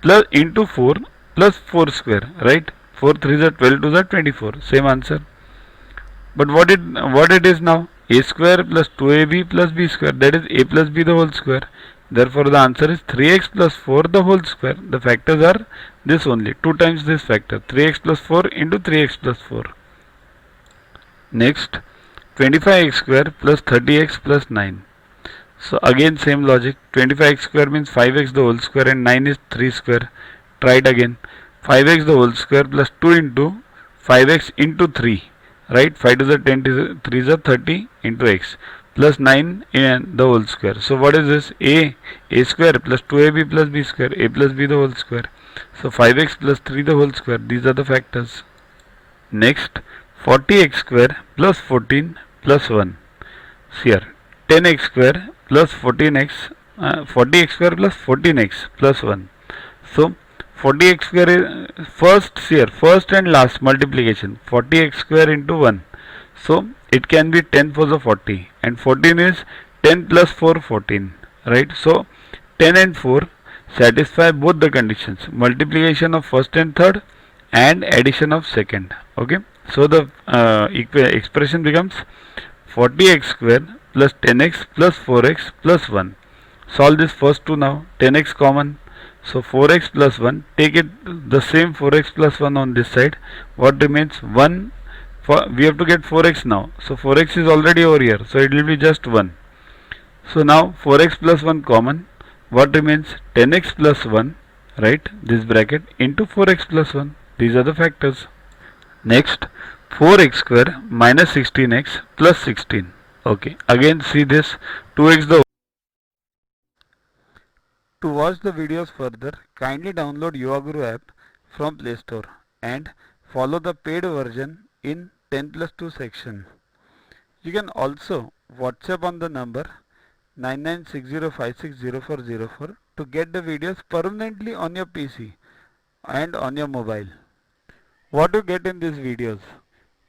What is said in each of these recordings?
plus into 4 plus 4 square, right? 4 3 is 12 2 is 24, same answer. But what it is now? A square plus 2ab plus b square, that is a plus b the whole square. Therefore the answer is 3x plus 4 the whole square. The factors are this only, 2 times this factor, 3x plus 4 into 3x plus 4. Next, 25x square plus 30x plus 9. So again same logic, 25x square means 5x the whole square and 9 is 3 square. Try it again, 5x the whole square plus 2 into 5x into 3, right? 5 to the 10, 3 is 30 into x plus 9 in the whole square. So what is this? A square plus 2ab plus b square, a plus b the whole square. So 5x plus 3 the whole square, these are the factors. Next, 40x square plus 14 plus 1. See here, 10x square plus 14x, 40x square plus 14x plus 1. So 40x square is first and last multiplication, 40x square into 1. So it can be 10 for the 40 and 14 is 10 plus 4 14, right? So 10 and 4 satisfy both the conditions, multiplication of first and third and addition of second. Okay, so the expression becomes 40x square plus 10x plus 4x plus 1. Solve this first two now, 10x common, so 4x plus 1, take it the same 4x plus 1 on this side. What remains? 1. We have to get 4x now, so 4x is already over here, so it will be just 1. So now 4x plus 1 common, what remains? 10x plus 1, right, this bracket, into 4x plus 1. These are the factors. Next, 4x square minus 16x plus 16. Okay, again see this, 2x the. To watch the videos further, kindly download Yogaguru app from Play Store and follow the paid version in 10+2 section. You can also WhatsApp on the number 9960560404 to get the videos permanently on your PC and on your mobile. What you get in these videos?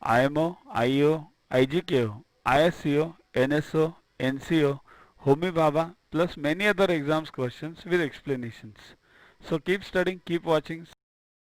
IMO, IO, IGKO, ISCO, NSO, NCO, Homi Bhabha plus many other exams questions with explanations. So keep studying, keep watching.